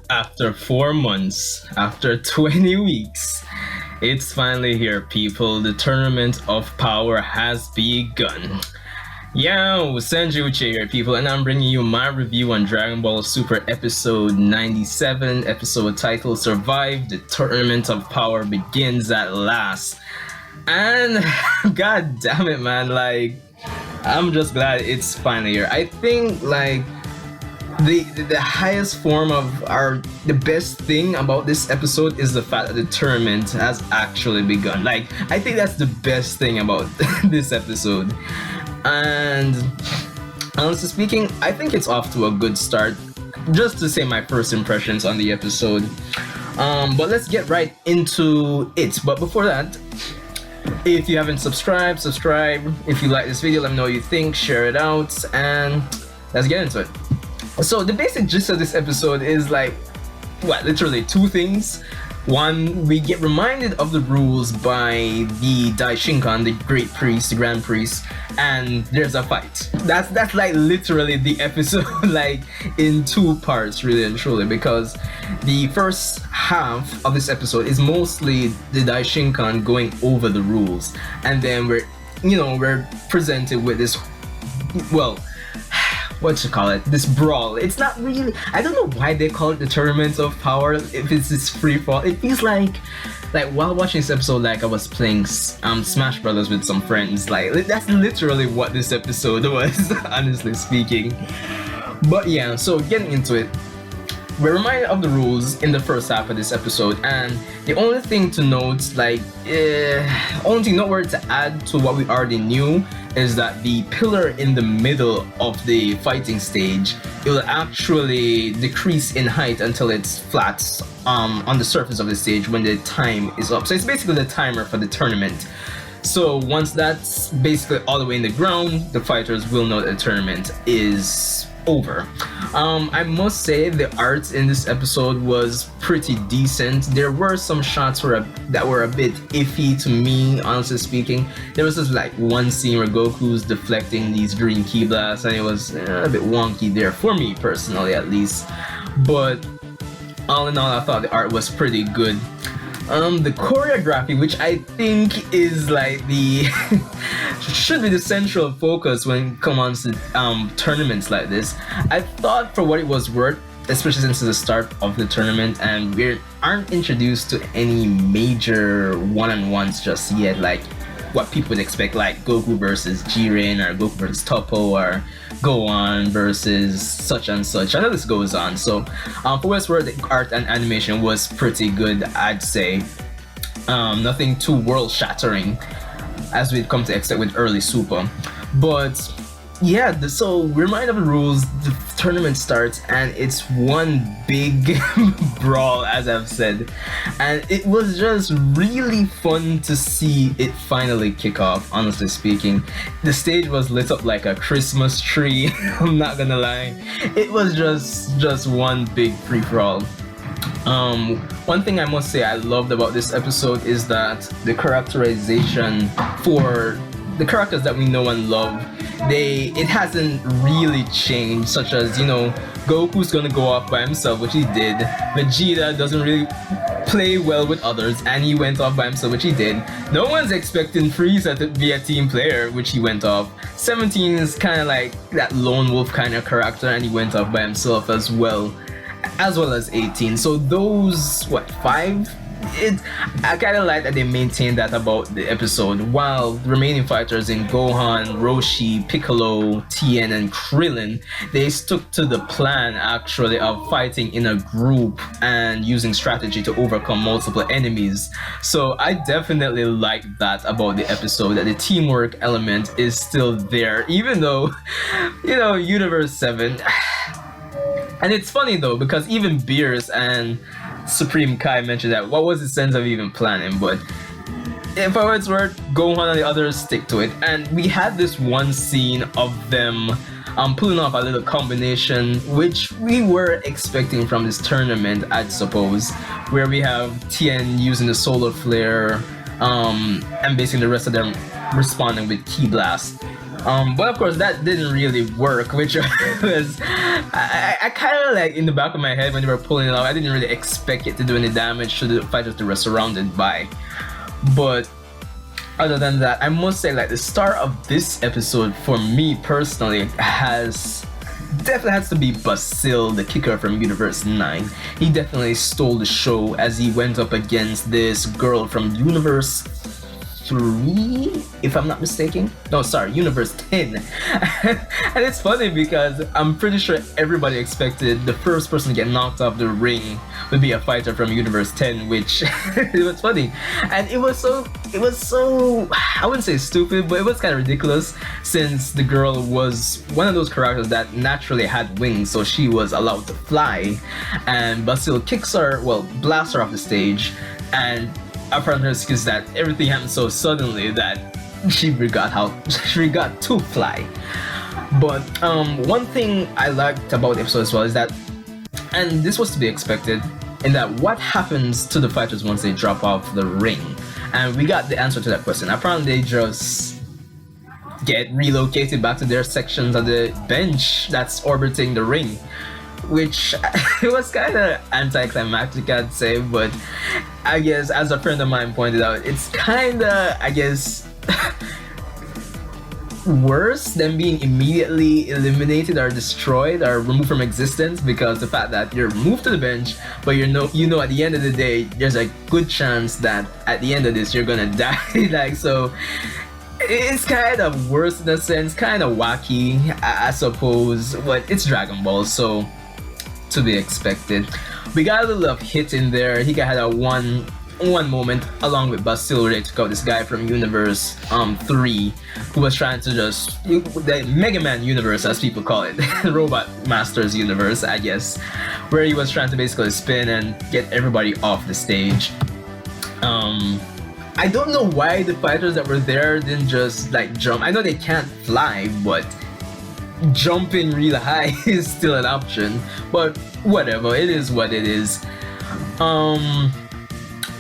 After 4 months, after 20 weeks, it's finally here, people. The Tournament of Power has begun. Yo, Sanji Uche here, people, and I'm bringing you my review on Dragon Ball Super Episode 97, episode titled Survive, the Tournament of Power begins at last. And, god damn it, man, I'm just glad it's finally here. I think, the highest form of the best thing about this episode is the fact that the tournament has actually begun. I think that's the best thing about this episode. And honestly speaking, I think it's off to a good start. Just to say my first impressions on the episode. But let's get right into it. But before that, if you haven't subscribed, subscribe. If you like this video, let me know what you think, share it out, and let's get into it. So the basic gist of this episode is literally two things. One, we get reminded of the rules by the Daishinkan, the Great Priest, the Grand Priest, and there's a fight. That's literally the episode, in two parts, really and truly, because the first half of this episode is mostly the Daishinkan going over the rules, and then we're presented with this, this brawl. It's not really, I don't know why they call it the Tournament of Power if it's this free fall. It feels like while watching this episode, I was playing Smash Brothers with some friends. That's literally what this episode was, honestly speaking. But yeah, so getting into it, we're reminded of the rules in the first half of this episode, and the only thing to note, only thing noteworthy to add to what we already knew is that the pillar in the middle of the fighting stage, it will actually decrease in height until it's flat on the surface of the stage when the time is up. So it's basically the timer for the tournament. So once that's basically all the way in the ground, the fighters will know that the tournament is over. I must say the art in this episode was pretty decent. There were some shots that were a bit iffy to me, honestly speaking. There was this one scene where Goku's deflecting these green ki blasts, and it was a bit wonky there for me personally, at least. But all in all, I thought the art was pretty good. The choreography, which I think is the should be the central focus when it comes to tournaments like this. I thought for what it was worth, especially since it's the start of the tournament and we aren't introduced to any major one-on-ones just yet, what people would expect, Goku versus Jiren or Goku versus Toppo or Gohan versus such and such. I know this goes on. So for what's worth, the art and animation was pretty good, I'd say. Nothing too world-shattering as we'd come to expect with early Super. But yeah, so we're reminded of the rules. The tournament starts and it's one big brawl, as I've said, and it was just really fun to see it finally kick off. Honestly speaking, the stage was lit up like a Christmas tree. I'm not gonna lie, it was just one big free-for-all. One thing I must say I loved about this episode is that the characterization for the characters that we know and love, it hasn't really changed, such as, Goku's gonna go off by himself, which he did. Vegeta doesn't really play well with others, and he went off by himself, which he did. No one's expecting Frieza to be a team player, which he went off. 17 is kind of like that lone wolf kind of character, and he went off by himself as well as 18. So those, five? I kind of like that they maintained that about the episode, while the remaining fighters in Gohan, Roshi, Piccolo, Tien, and Krillin, they stuck to the plan actually of fighting in a group and using strategy to overcome multiple enemies. So I definitely like that about the episode, that the teamwork element is still there, even though, Universe 7. And it's funny though, because even Beerus and Supreme Kai mentioned that what was the sense of even planning, but if I was worth, Gohan and the others stick to it. And we had this one scene of them pulling off a little combination, which we were expecting from this tournament, I'd suppose, where we have Tien using the solar flare, and basically the rest of them responding with Ki Blast. But of course that didn't really work, which was I kind of like in the back of my head when they were pulling it off. I didn't really expect it to do any damage to the fighters they were surrounded by. But other than that, I must say like the start of this episode for me personally definitely has to be Basil, the kicker from Universe 9. He definitely stole the show as he went up against this girl from Universe 3, if I'm not mistaken. No, sorry, Universe 10. And it's funny because I'm pretty sure everybody expected the first person to get knocked off the ring would be a fighter from Universe 10, which it was funny. And it was so, I wouldn't say stupid, but it was kind of ridiculous since the girl was one of those characters that naturally had wings, so she was allowed to fly. And Basil kicks her, well, blasts her off the stage, and apparently is that everything happened so suddenly that she forgot to fly. But one thing I liked about the episode as well is that, and this was to be expected, in that what happens to the fighters once they drop off the ring? And we got the answer to that question. Apparently they just get relocated back to their sections of the bench that's orbiting the ring, which it was kind of anticlimactic, I'd say, but I guess as a friend of mine pointed out, it's kind of, I guess, worse than being immediately eliminated or destroyed or removed from existence, because the fact that you're moved to the bench, but you know at the end of the day there's a good chance that at the end of this you're gonna die. Like, so it's kind of worse in a sense, kind of wacky, I suppose, but it's Dragon Ball, so to be expected. We got a little of hit in there. He had a one moment along with Basil where they took out this guy from Universe 3 who was trying to just the Mega Man universe, as people call it, Robot Masters universe, I guess, where he was trying to basically spin and get everybody off the stage. I don't know why the fighters that were there didn't just like jump. I know they can't fly, but jumping real high is still an option, but whatever, it is what it is.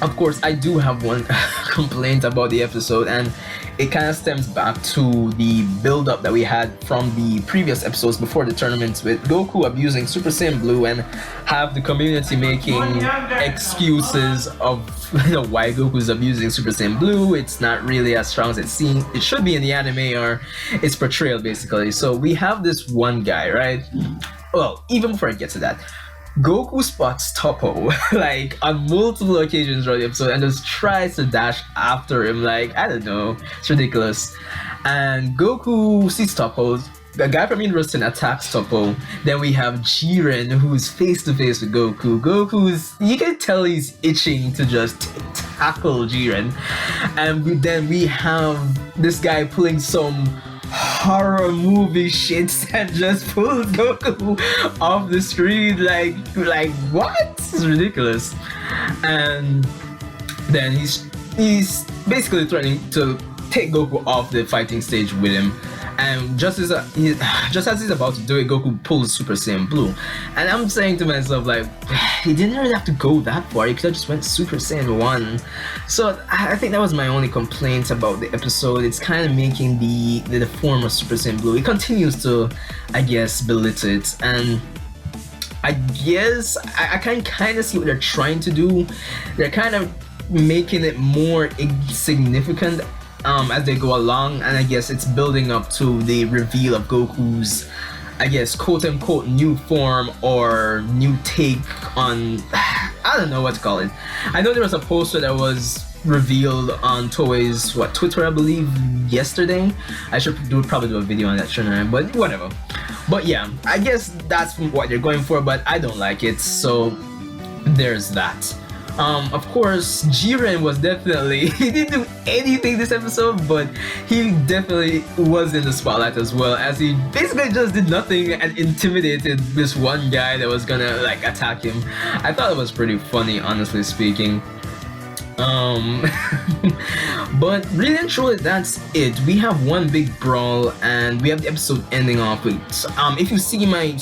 Of course, I do have one complaint about the episode, and it kind of stems back to the build-up that we had from the previous episodes before the tournaments, with Goku abusing Super Saiyan Blue and have the community making excuses of why Goku's abusing Super Saiyan Blue. It's not really as strong as it should be in the anime, or its portrayal basically. So we have this one guy, right? Well, even before I get to that, Goku spots Toppo like on multiple occasions throughout the episode and just tries to dash after him. Like, I don't know, it's ridiculous. And Goku sees Toppo. The guy from Universe 10 attacks Toppo. Then we have Jiren, who's face to face with Goku. You can tell he's itching to just tackle Jiren. And then we have this guy pulling some horror movie shit and just pulls Goku off the street. Like what? It's ridiculous. And then he's basically threatening to take Goku off the fighting stage with him. And just as he's about to do it, Goku pulls Super Saiyan Blue. And I'm saying to myself, like, he didn't really have to go that far. He could have just went Super Saiyan 1. So I think that was my only complaint about the episode. It's kind of making the form of Super Saiyan Blue. It continues to, I guess, belittle it. And I guess I can kind of see what they're trying to do. They're kind of making it more insignificant as they go along, and I guess it's building up to the reveal of Goku's, I guess, quote-unquote new form or new take on, I don't know what to call it. I know there was a poster that was revealed on Toei's Twitter, I believe, yesterday. I should probably do a video on that, shouldn't I? But whatever. But yeah, I guess that's what they're going for, but I don't like it, so there's that. Of course, Jiren was definitely, he didn't do anything this episode, but he definitely was in the spotlight as well, as he basically just did nothing and intimidated this one guy that was gonna like attack him. I thought it was pretty funny, honestly speaking. But really and truly, that's it. We have one big brawl, and we have the episode ending off with, if you see my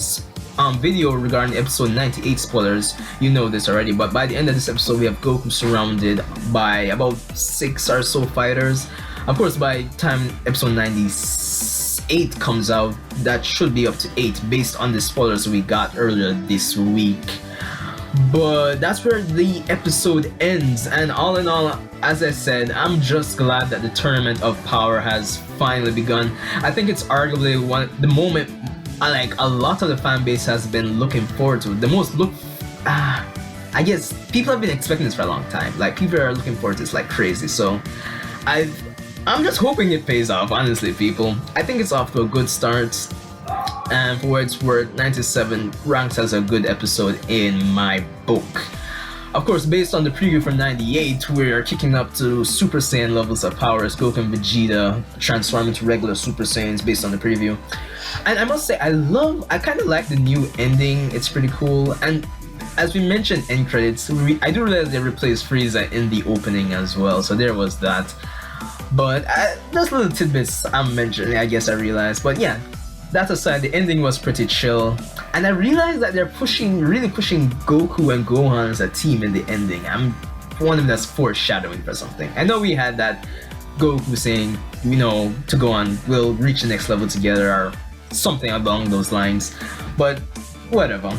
video regarding episode 98 spoilers, you know this already. But by the end of this episode, we have Goku surrounded by about 6 or so fighters. Of course, by the time episode 98 comes out, that should be up to 8 based on the spoilers we got earlier this week. But that's where the episode ends, and all in all, as I said, I'm just glad that the Tournament of Power has finally begun. I think it's arguably the moment like a lot of the fan base has been looking forward to. The most I guess people have been expecting this for a long time. Like, people are looking forward to this like crazy. So I'm just hoping it pays off, honestly, people. I think it's off to a good start. And for what it's worth, 97 ranks as a good episode in my book. Of course, based on the preview for 98, we are kicking up to Super Saiyan levels of power as Goku and Vegeta transform into regular Super Saiyans based on the preview. And I must say, I kind of like the new ending. It's pretty cool. And as we mentioned in credits, I do realize they replaced Frieza in the opening as well. So there was that. But those little tidbits I'm mentioning, I guess I realized. But yeah, that aside, the ending was pretty chill. And I realized that they're really pushing Goku and Gohan as a team in the ending. I'm wondering if that's foreshadowing for something. I know we had that Goku saying, you know, to Gohan, we'll reach the next level together or something along those lines. But whatever.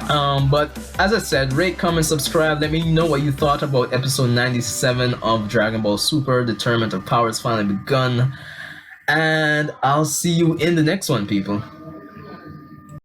But as I said, rate, comment, subscribe. Let me know what you thought about episode 97 of Dragon Ball Super. The Tournament of Power has finally begun. And I'll see you in the next one, people.